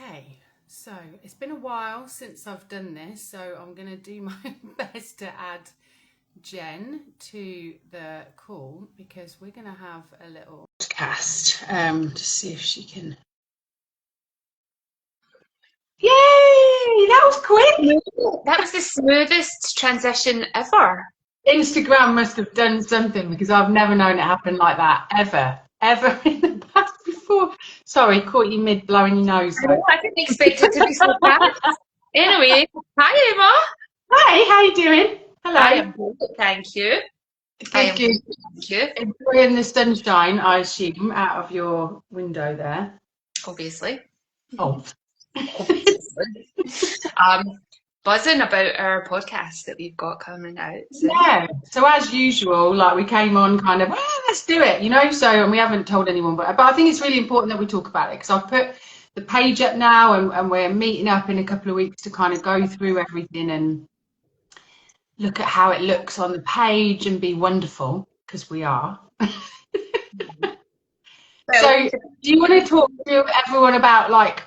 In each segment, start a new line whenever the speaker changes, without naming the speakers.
Hey, so it's been a while since I've done this, so I'm going to do my best to add Jen to the call because we're going to have a little podcast to see if she can. Yay! That was quick!
That was the smoothest transition ever.
Instagram must have done something because I've never known it happen like that ever in the past before. Sorry, caught you mid blowing your nose.
I didn't expect it to be so fast. Anyway, hi Emma.
Hey, how you doing? Hello.
I am good, thank you.
Good.
Thank you.
Enjoying the sunshine, I assume, out of your window there.
Obviously.
Oh.
Buzzing about our podcast that we've got coming out. So.
Yeah. So as usual, like we came on kind of, let's do it, you know. So and we haven't told anyone, but I think it's really important that we talk about it because I've put the page up now, and we're meeting up in a couple of weeks to kind of go through everything and look at how it looks on the page and be wonderful because we are. So do you want to talk to everyone about like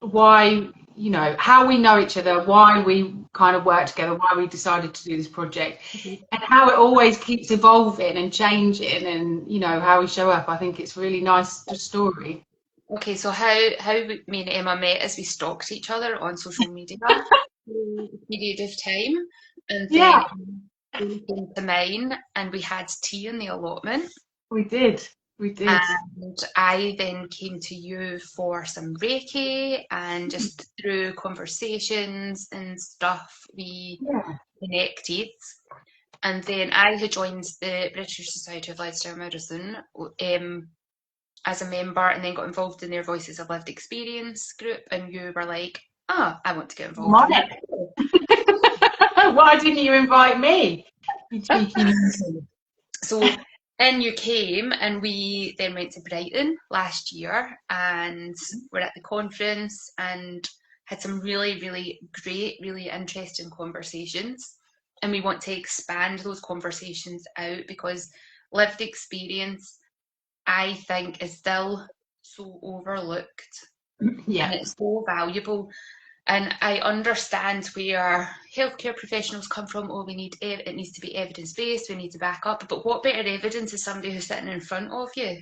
why, you know, how we know each other, why we kind of work together, why we decided to do this project, and how it always keeps evolving and changing, and you know how we show up. I think it's really nice story.
Okay, so how me and Emma met is we stalked each other on social media for a period of time, and then we came to mine and we had tea in the allotment.
We did.
And I then came to you for some Reiki, and just through conversations and stuff, we connected. And then I had joined the British Society of Lifestyle Medicine as a member, and then got involved in their Voices of Lived Experience group. And you were like, I want to get involved in it.
Why didn't you invite me?
So then you came, and we then went to Brighton last year, and we're at the conference and had some really, really great, really interesting conversations. And we want to expand those conversations out because lived experience, I think, is still so overlooked.
Yeah.
And it's so valuable. And I understand where healthcare professionals come from. Oh, it needs to be evidence-based, we need to back up. But what better evidence is somebody who's sitting in front of you,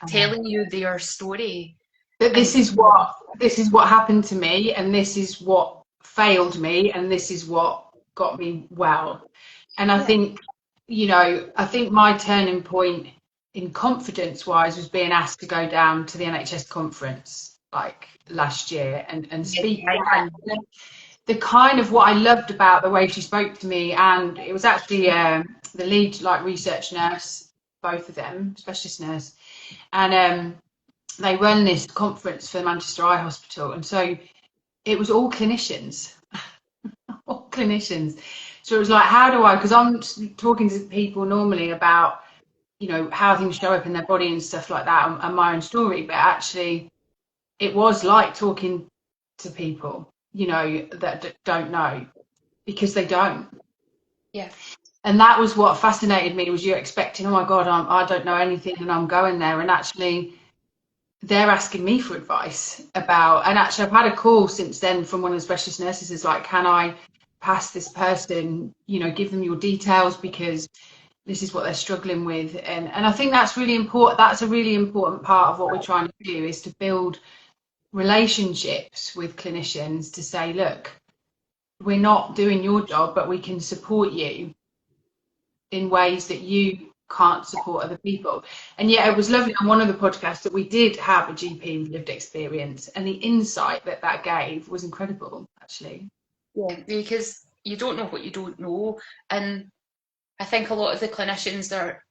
telling you their story?
That this is what happened to me, and this is what failed me, and this is what got me well. And I think, you know, I think my turning point in confidence-wise was being asked to go down to the NHS conference like last year and speak. The kind of what I loved about the way she spoke to me, and it was actually the lead like research nurse, both of them, specialist nurse, and they run this conference for the Manchester Eye Hospital, and so it was all clinicians, all clinicians. So it was like, how do I? Because I'm talking to people normally about, you know, how things show up in their body and stuff like that, and my own story, but actually it was like talking to people, you know, that don't know, because they don't.
Yeah.
And that was what fascinated me, was you expecting, oh my God, I don't know anything, and I'm going there, and actually they're asking me for advice about, and actually I've had a call since then from one of the specialist nurses, is like, can I pass this person, you know, give them your details because this is what they're struggling with. And I think that's really important. That's a really important part of what we're trying to do, is to build relationships with clinicians to say, look, we're not doing your job, but we can support you in ways that you can't support other people. And yeah, it was lovely on one of the podcasts that we did have a GP with lived experience, and the insight that that gave was incredible, actually.
Yeah, because you don't know what you don't know. And I think a lot of the clinicians are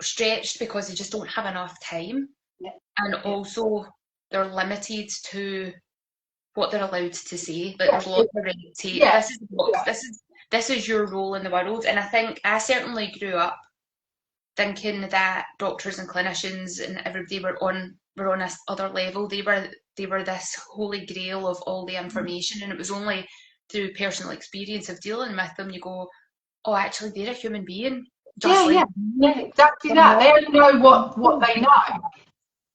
stretched because they just don't have enough time. And also they're limited to what they're allowed to say. Like there's lots of red tape. This is your role in the world. And I think I certainly grew up thinking that doctors and clinicians and everybody were on this other level. They were this holy grail of all the information, and it was only through personal experience of dealing with them you go, oh, actually they're a human being.
Yeah, exactly that. They don't know what they know.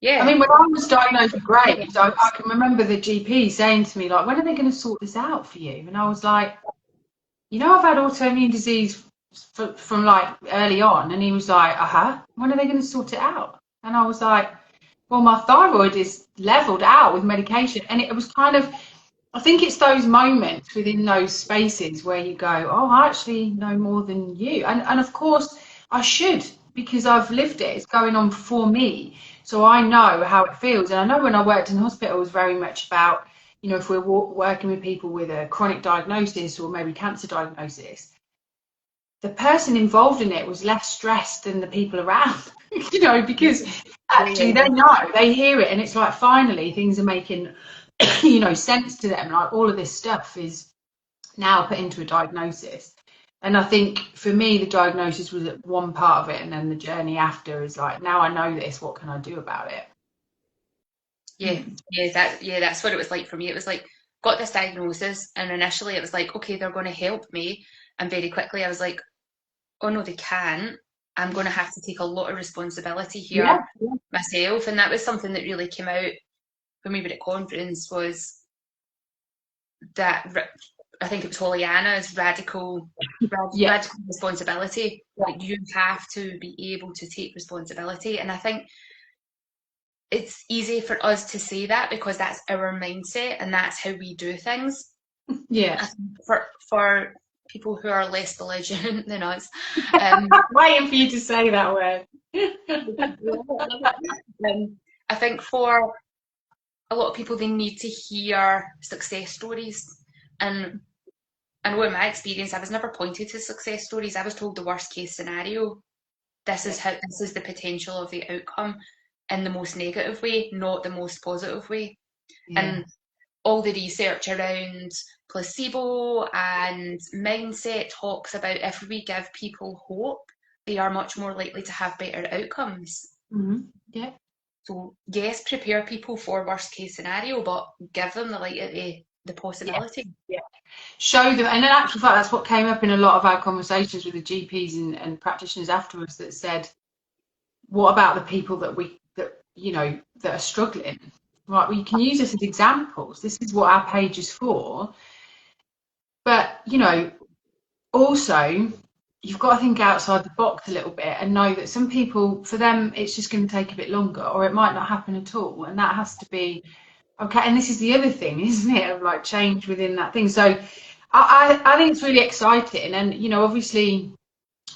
Yeah.
I mean, when I was diagnosed with Graves, I can remember the GP saying to me, like, when are they going to sort this out for you? And I was like, you know, I've had autoimmune disease from like early on. And he was like, when are they going to sort it out? And I was like, well, my thyroid is leveled out with medication. And it was kind of, I think it's those moments within those spaces where you go, oh, I actually know more than you. And of course, I should, because I've lived it. It's going on for me. So I know how it feels. And I know when I worked in hospital, it was very much about, you know, if we're working with people with a chronic diagnosis or maybe cancer diagnosis, the person involved in it was less stressed than the people around, you know, because actually they know, they hear it, and it's like finally things are making, you know, sense to them. Like all of this stuff is now put into a diagnosis. And I think for me, the diagnosis was one part of it, and then the journey after is like, now I know this, what can I do about it?
That's what it was like for me. It was like, got this diagnosis, and initially it was like, okay, they're going to help me, and very quickly I was like, oh no, they can't. I'm going to have to take a lot of responsibility here myself. And that was something that really came out when we were at conference, was that I think it was Pollyanna's radical responsibility. Like, you have to be able to take responsibility. And I think it's easy for us to say that because that's our mindset and that's how we do things.
Yeah.
For people who are less belligerent than us.
Waiting for you to say that word.
I think for a lot of people, they need to hear success stories. And I know in my experience, I was never pointed to success stories. I was told the worst case scenario. This is the potential of the outcome in the most negative way, not the most positive way. Yeah. And all the research around placebo and mindset talks about if we give people hope, they are much more likely to have better outcomes.
Mm-hmm. Yeah.
So yes, prepare people for worst case scenario, but give them the light at the possibility.
Yeah. Show them, and in actual fact, that's what came up in a lot of our conversations with the GPs and practitioners afterwards, that said, what about the people that are struggling? Right, well, you can use this as examples. This is what our page is for. But, you know, also, you've got to think outside the box a little bit and know that some people, for them, it's just going to take a bit longer, or it might not happen at all. And that has to be okay. And this is the other thing, isn't it, of like change within that thing. So I think it's really exciting. And, you know, obviously,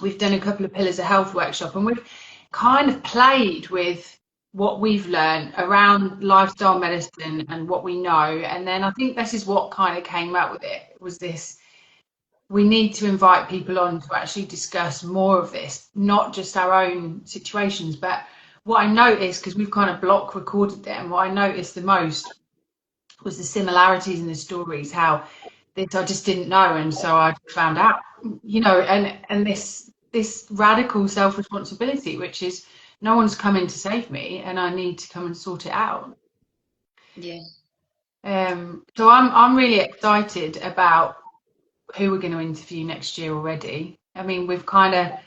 we've done a couple of Pillars of Health workshop, and we've kind of played with what we've learned around lifestyle medicine and what we know. And then I think this is what kind of came out with it, was this, we need to invite people on to actually discuss more of this, not just our own situations. But what I noticed, because we've kind of block recorded them, what I noticed the most was the similarities in the stories, how this I just didn't know, and so I found out, you know, and this radical self-responsibility, which is, no one's coming to save me, and I need to come and sort it out.
Yeah.
So I'm really excited about who we're going to interview next year already. I mean, we've kind of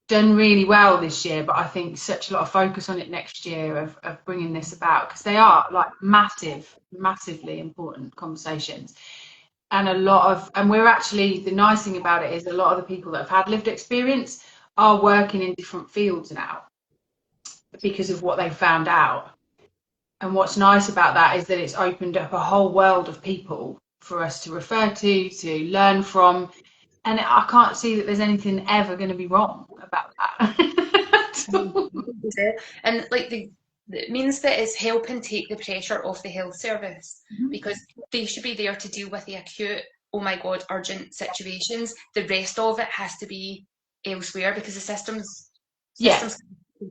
done really well this year, but I think such a lot of focus on it next year of bringing this about, because they are like massively important conversations. And we're actually, the nice thing about it is a lot of the people that have had lived experience are working in different fields now because of what they found out. And what's nice about that is that it's opened up a whole world of people for us to refer to learn from. And I can't see that there's anything ever going to be wrong about that.
And like it means that it's helping take the pressure off the health service, because they should be there to deal with the acute, oh my God, urgent situations. The rest of it has to be elsewhere, because the system's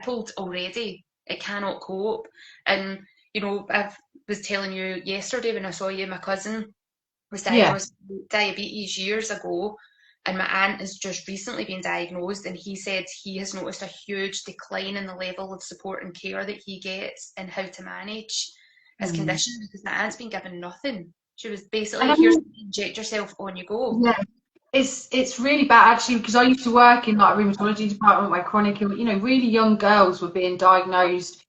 told already it cannot cope. And you know, I was telling you yesterday when I saw you, my cousin was diagnosed with diabetes years ago, and my aunt has just recently been diagnosed, and he said he has noticed a huge decline in the level of support and care that he gets and how to manage his condition, because my aunt's been given nothing. She was basically, here's, inject yourself, on you go.
Yeah. It's really bad, actually, because I used to work in like a rheumatology department where chronic, you know, really young girls were being diagnosed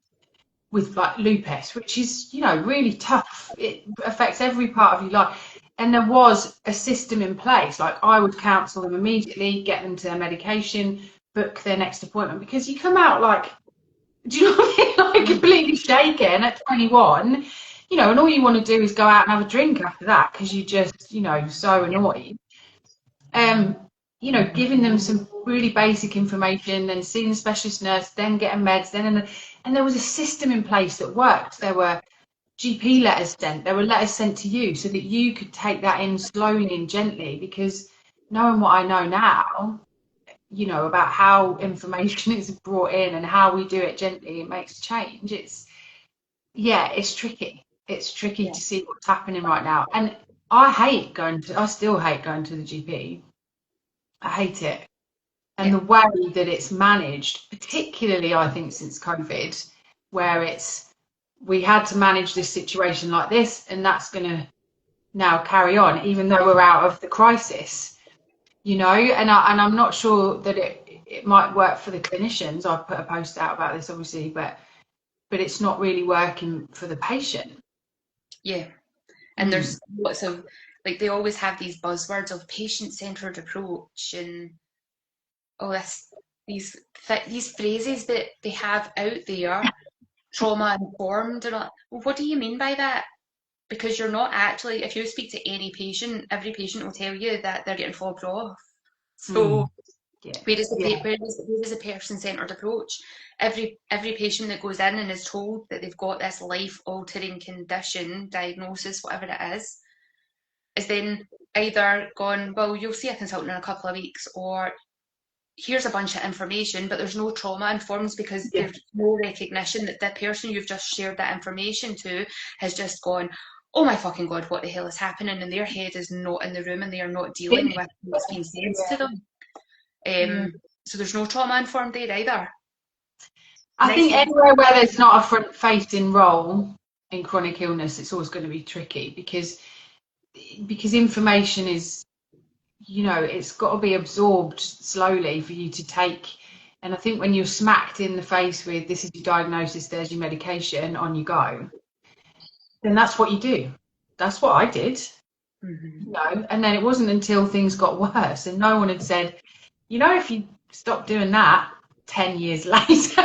with like lupus, which is, you know, really tough. It affects every part of your life. And there was a system in place. Like I would counsel them immediately, get them to their medication, book their next appointment, because you come out like, do you know what I mean? Like completely shaken at 21, you know, and all you want to do is go out and have a drink after that because you just, you know, so annoyed. You know, giving them some really basic information, then seeing the specialist nurse, then getting meds, and there was a system in place that worked. There were GP letters sent, there were letters sent to you so that you could take that in slowly and gently, because knowing what I know now, you know, about how information is brought in and how we do it gently, it makes a change. It's tricky. It's tricky to see what's happening right now. And I still hate going to the GP. I hate it. And the way that it's managed, particularly I think since COVID, where we had to manage this situation like this, and that's going to now carry on, even though we're out of the crisis, you know, and I'm not sure that it might work for the clinicians. I've put a post out about this, obviously, but it's not really working for the patient.
Yeah. And there's lots of, like, they always have these buzzwords of patient-centered approach and all these phrases that they have out there, trauma-informed, and all. Well, what do you mean by that? Because you're not actually, if you speak to any patient, every patient will tell you that they're getting fobbed off. So where is the person-centered approach? Every patient that goes in and is told that they've got this life-altering condition, diagnosis, whatever it is then either gone, well, you'll see a consultant in a couple of weeks, or here's a bunch of information, but there's no trauma informed, because there's no recognition that the person you've just shared that information to has just gone, oh my fucking God, what the hell is happening? And their head is not in the room and they are not dealing with what's being said to them. So there's no trauma informed there either.
I think anywhere where there's not a front-facing role in chronic illness, it's always going to be tricky, because information is, you know, it's got to be absorbed slowly for you to take. And I think when you're smacked in the face with, this is your diagnosis, there's your medication, on you go, then that's what you do. That's what I did. You know, and then it wasn't until things got worse and no one had said, you know, if you stop doing that 10 years later,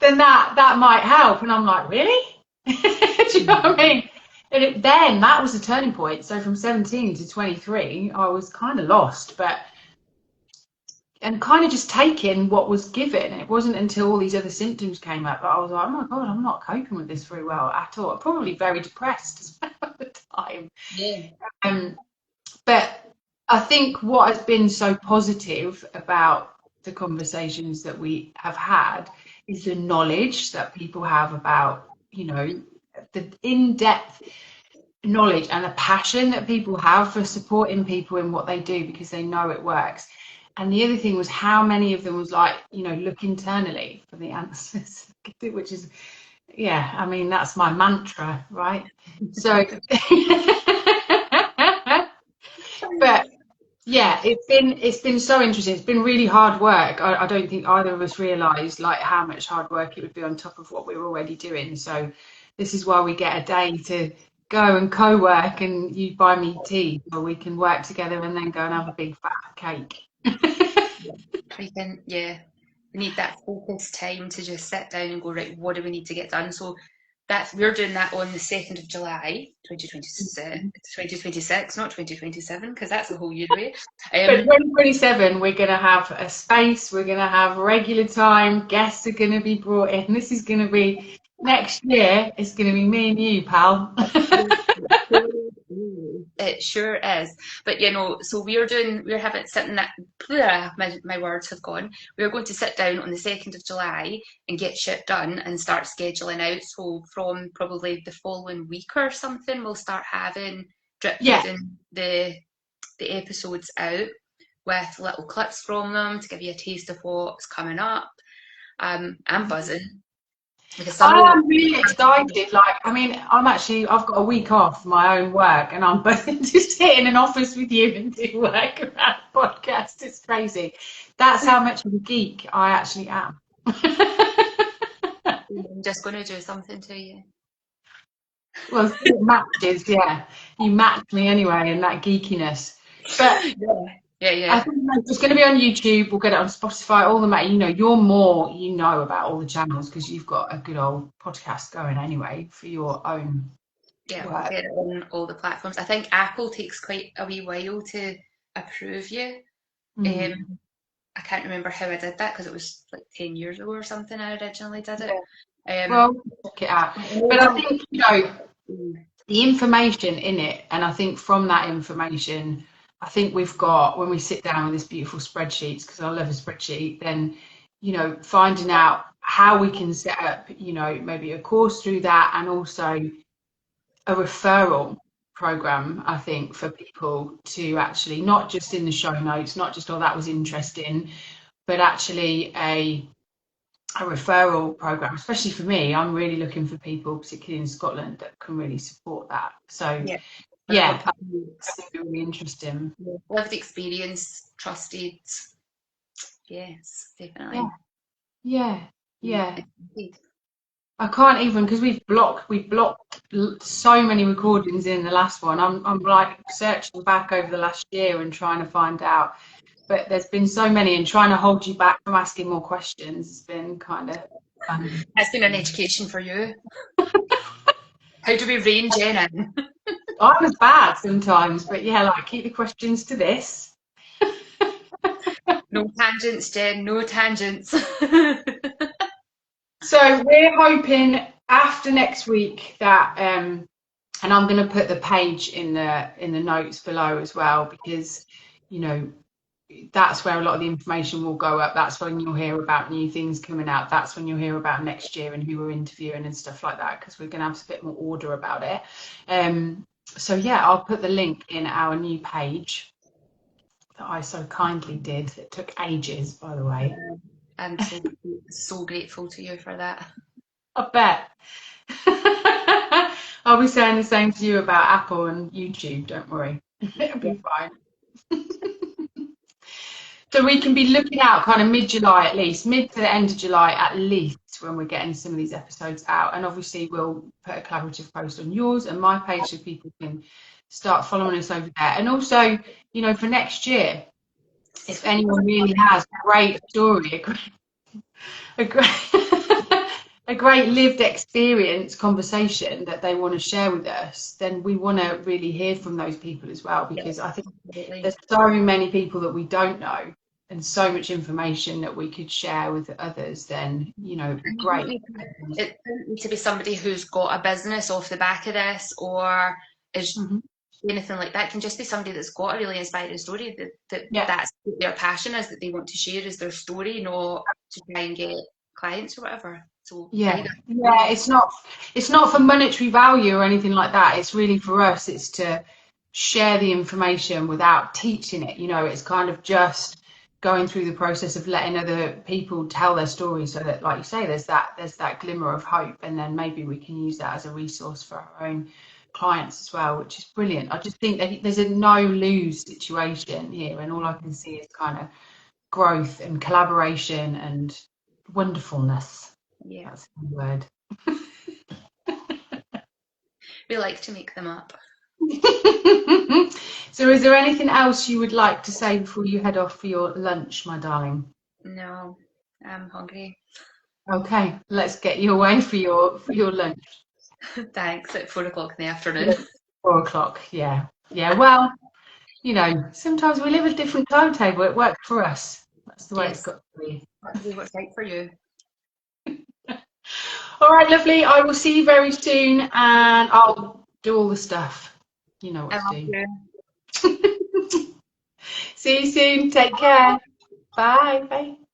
then that might help. And I'm like, really? Do you know what I mean? And then that was the turning point. So from 17 to 23, I was kind of lost, and kind of just taking what was given. It wasn't until all these other symptoms came up that I was like, oh my God, I'm not coping with this very well at all. Probably very depressed as well at the time. Yeah. But I think what has been so positive about the conversations that we have had is the knowledge that people have about, you know, the in-depth knowledge and the passion that people have for supporting people in what they do, because they know it works. And the other thing was how many of them was like, you know, look internally for the answers, which is, yeah, I mean, that's my mantra, right? So, but yeah, it's been so interesting. It's been really hard work. I don't think either of us realised like how much hard work it would be on top of what we were already doing. So this is why we get a day to go and co-work, and you buy me tea so we can work together and then go and have a big fat cake.
We need that focused time to just sit down and go, right, what do we need to get done? So we're doing that on the 2nd of July 2026, not 2027, because that's a whole year away.
But 2027, we're going to have a space, we're going to have regular time, guests are going to be brought in. This is going to be, next year, it's going to be me and you, pal.
It sure is. But, you know, so we're having sitting that, my words have gone. We're going to sit down on the 2nd of July and get shit done and start scheduling out. So from probably the following week or something, we'll start having the episodes out with little clips from them to give you a taste of what's coming up. I'm buzzing.
I am really excited. Like, I mean, I've got a week off my own work, and I'm just sit in an office with you and do work around podcast. It's crazy. That's how much of a geek I actually am.
I'm just going to do something to you.
Well, it matches, yeah. You match me anyway in that geekiness. But I think it's going to be on YouTube. We'll get it on Spotify, all the you're more, about all the channels because you've got a good old podcast going anyway for your own.
Yeah, we'll get it on all the platforms. I think Apple takes quite a wee while to approve you. I can't remember how I did that because it was like 10 years ago or something I originally did it.
Well, check it out. But I think, the information in it, and I think from that information, I think we've got, when we sit down with this beautiful spreadsheets, because I love a spreadsheet, then, finding out how we can set up, maybe a course through that, and also a referral program, I think, for people to actually, not just in the show notes, not just, oh, that was interesting, but actually a referral program, especially for me. I'm really looking for people, particularly in Scotland, that can really support that. So yeah, I think it'd be really interesting.
Lived experience, trusted. Yes, definitely.
Yeah. I can't even, because we blocked so many recordings in the last one. I'm like searching back over the last year and trying to find out. But there's been so many, and trying to hold you back from asking more questions has been kind of fun.
It's been an education for you. How do we rein Jen in?
I was bad sometimes, but keep the questions to this.
No tangents, Jen, no tangents.
So we're hoping after next week that, and I'm going to put the page in the notes below as well, because, that's where a lot of the information will go up. That's when you'll hear about new things coming out. That's when you'll hear about next year and who we're interviewing and stuff like that, because we're going to have a bit more order about it. So yeah, I'll put the link in our new page that I so kindly did. It took ages, by the way.
I'm so grateful to you for that.
I bet. I'll be saying the same to you about Apple and YouTube, don't worry. It'll be fine. So we can be looking out kind of mid-July at least, mid to the end of July at least, when we're getting some of these episodes out. And obviously we'll put a collaborative post on yours and my page so people can start following us over there. And also, for next year, if anyone really has a great story, a great lived experience conversation that they want to share with us, then we want to really hear from those people as well, because I think there's so many people that we don't know and so much information that we could share with others. Then it'd be great.
It doesn't need to be somebody who's got a business off the back of this or is anything like that. It can just be somebody that's got a really inspiring story that's what their passion is, that they want to share as their story, not to try and get clients or whatever. So
it's not for monetary value or anything like that. It's really for us, it's to share the information without teaching it. It's kind of just going through the process of letting other people tell their stories, so that, like you say, there's that glimmer of hope, and then maybe we can use that as a resource for our own clients as well, which is brilliant. I just think that there's a no lose situation here, and all I can see is kind of growth and collaboration and wonderfulness.
Yeah,
that's the word.
We like to make them up.
So is there anything else you would like to say before you head off for your lunch, my darling?
No, I'm hungry.
Okay, let's get you away for your lunch.
Thanks. At 4 o'clock in the afternoon.
4 o'clock, yeah. Well, sometimes we live a different timetable. It worked for us. That's the way it's got to be.
That's what's right for you.
All right, lovely. I will see you very soon, and I'll do all the stuff. You know what to do. See you soon. Take care. Bye. Bye.